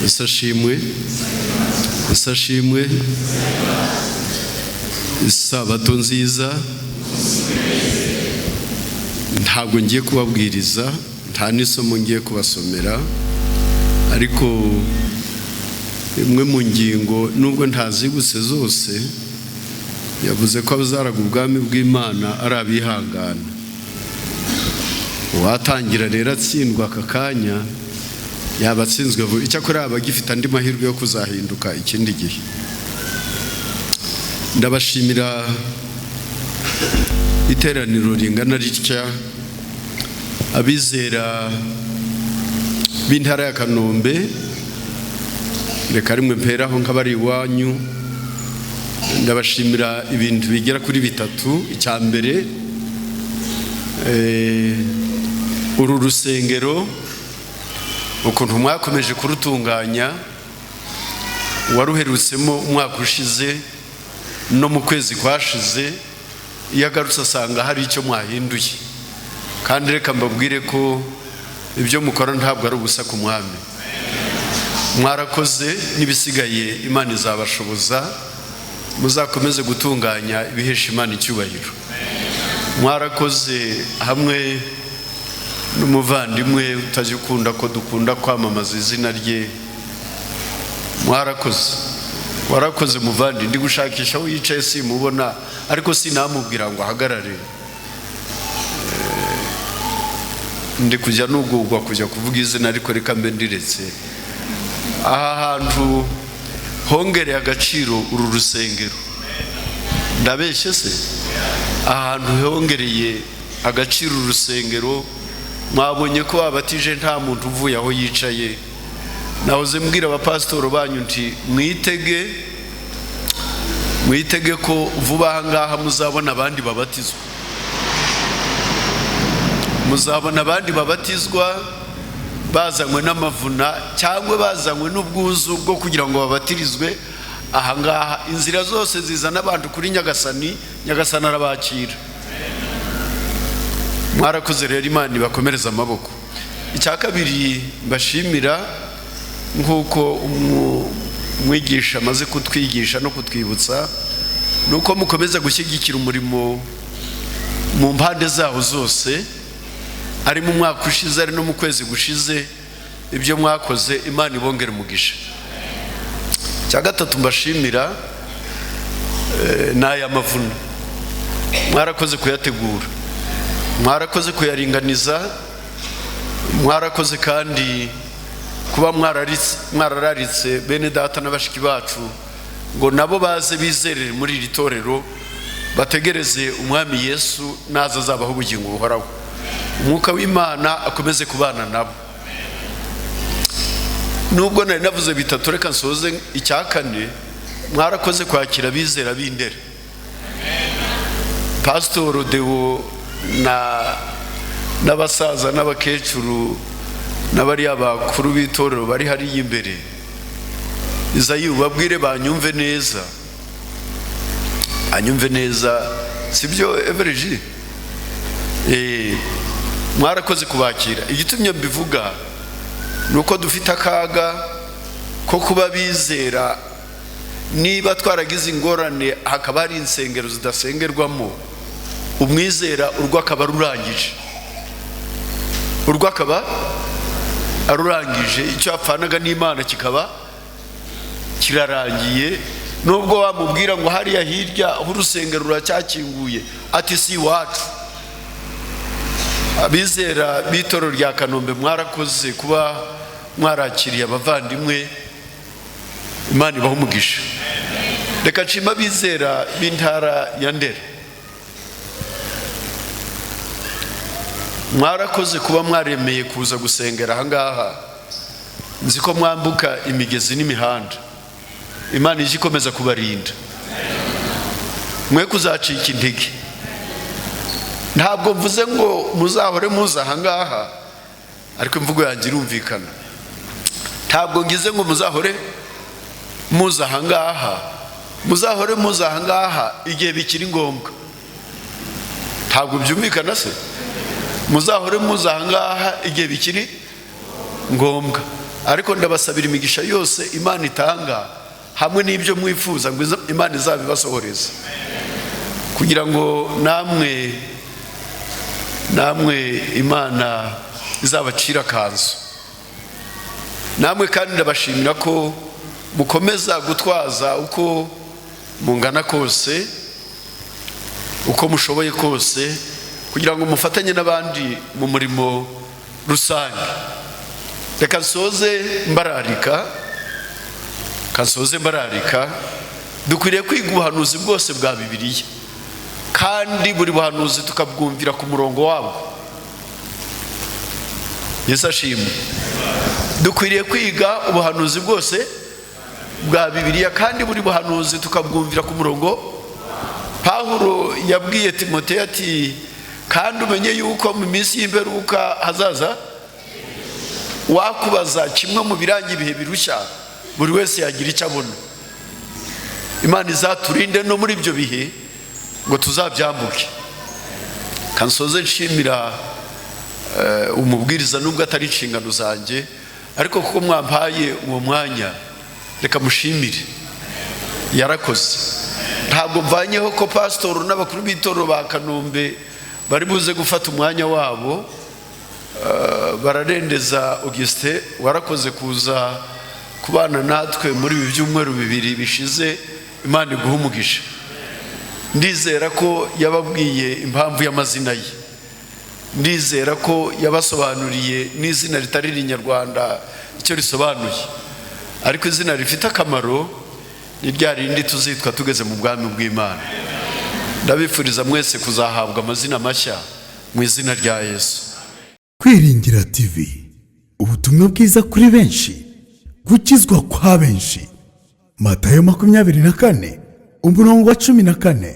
Isashimwe isabato nziza. Ntabwo ngiye kubabwiriza, nta n'isomo ngiye kubasomera, ariko imwe mu ngingo nubwo ntazibutse zose yavuze ko abazaraga ubwami bw'Imana ari abihangana. Uwatangira rero atsindwa aka kanya yaba atsinzwe vuba, icyakora yaba agifite andi mahirwe yo kuzahinduka ikindi gihe. Ndabashimira iteraniro ringana ritya, abizera b'intara ya Kanombe, reka rimwe mperaho nk'abari iwanyu. Ndabashimira ibintu bigera kuri bitatu. Icya mbere, uru rusengero ukuntu mwakomeje kurutunganya, waruherutsemo umwaka ushize no mu kwezi kwashize, iyo agarutse asanga hari icyo mwahinduye, kandi reka mbabwire ko ibyo mukora ntabwo ari ubusa ku mwami. Mwarakoze, n'ibisigaye Imana izabashoboza, muzakomeze gutunganya ibihesha Imana icyubahiro. Mwarakoze hamwe n'umuvandimwe utajya ukunda ko dukunda kwamamaza izina rye. Warakoze muvandi, ndi gushakisha aho yicaye simubona, ariko sinamubwira ngo ahagarare. Ndi kujya nugugwa kujya kuvuga izina, ariko reka mbe ndiretse. Aha hantu hongereye agaciro uru rusengero, ndabeshye se? Aha hantu hongereye agaciro uru rusengero. Mwabonye ko abatije nta muntu uvuye aho yicaye. Nahoze mbwira abapasitoro banyu nti mwitege ko vuba aha ngaha muzabona abandi babatizwa. Muzabona abandi babatizwa bazanywe n'amavuna cyangwa bazanywe n'ubwuzu bwo kugira ngo babatirizwe aha ngaha. Inzira zose zizana abantu kuri Nyagasani, Nyagasani arabakira. Mwarakoze rero, Imana ibakomereza amaboko. Icya kabiri mbashimira, nk'uko umwigisha amaze kutwigisha no kutwibutsa, nuko mukomeza gushyigikira umurimo mu mpande zawo zose. Ari mu mwaka ushize, ari no mu kwezi gushize, ibyo mwakoze Imana ibongere umugisha. Icya gatatu mbashimira ni aya mavuna. Mwarakoze kuyategura, mwarakoze kuyaringaniza, mwarakoze kandi kuba mwarararitse bene data n'abashiki bacu ngo nabo baze bizerere muri iri torero, bategereze umwami Yesu naza azabaho ubugingo buhoraho. Umwuka w'Imana akomeze kubana nabo. Nubwo nari navuze bitatu, reka nsoze icya kane. Mwarakoze kwakira abizera b'Indera. Pastor Deo n'abasaza n'abakecuru n'abari abakuru b'itorero bari hariya imbere, izayi ubabwire banyumve neza, sibyo Evergy? Mwarakoze kubakira. Igitumye mbivuga nuko dufite akaga ko kuba bizera, niba twaragize ingorane hakaba hari insengero zidasengerwamo, umwizera urwo akaba arurangije, icyo apfanaga n'Imana kikaba kirarangiye. Nubwo wamubwira ngo hariya hirya aho urusengero ruracyakinguye, ati si iwacu. Abizera b'itoro rya Kanombe, mwarakoze kuba mwarakiriye abavandimwe. Imana ibahe umugisha. Reka nshima abizera b'intara ya Ndera. Mwarakoze kuba mwaremeye kuza gusengera aha ngaha. Nzi ko mwambuka imigezi n'imihanda. Imana ije ikomeza kubarinda, mwe kuzacika intege. Ntabwo mvuze ngo muzahore muza aha ngaha, ariko imvugo yanjye irumvikana. Ntabwo ngize ngo muzahore muza aha ngaha, muzahore muza aha ngaha igihe bikiri ngombwa. Ntabwo byumvikana se? Muzahore muza aha ngaha igihe bikiri ngombwa. ariko ndabasabira imigisha yose Imana itanga hamwe n'ibyo mwifuza ngo Imana izabibasohoreza kugira ngo namwe Imana izabacira kanzu. Namwe kandi ndabashimira ko mukomeza gutwaza uko mungana kose, uko mushoboye kose, kugira ngo mufatanye n'abandi mu murimo rusange. Reka nsoze mbararika, dukwiriye kwiga ubuhanuzi bwose bwa Bibiliya, kandi buri buhanuzi tukabwumvira ku murongo wabwo. Yesu ashimwe. Dukwiriye kwiga ubuhanuzi bwose bwa Bibiliya, kandi buri buhanuzi tukabwumvira ku murongo. Pawulo yabwiye Timoteyo ati, kandi umenye yuko mu minsi y'imperuka hazaza wakubaza kimwe mu biranga ibihe birushya, buri wese yagira icyo abona. Imana izaturinde no muri ibyo bihe ngo tuzabyambuke. Kansoze nshimira umubwiriza nubwo atari inshingano zanjye, ariko kuko mwampaye uwo mwanya reka mushimire. Yarakoze. Ntabwo mvanyeho ko pastor n'abakuru b'itoro ba Kanombe bari buze gufata umwanya wabo. Bararendeza Augustin, warakoze kuza kubana natwe muri ibi byumweru bibiri bishize. Imana iguhe umugisha. Ndizera ko yababwiye impamvu y'amazina ye, ndizera ko yabasobanuriye n'izina ritari rinyarwanda icyo risobanuye, ariko izina rifite akamaro ni rya rindi tuzitwa tugeze mu bwami bw'Imana. Ndabifuriza mwese kuzahabwa amazina mashya mu izina rya Yesu. Kwiringira TV, ubutumwa bwiza kuri benshi, gukizwa kwa benshi. Matayo 24 umurongo wa 14.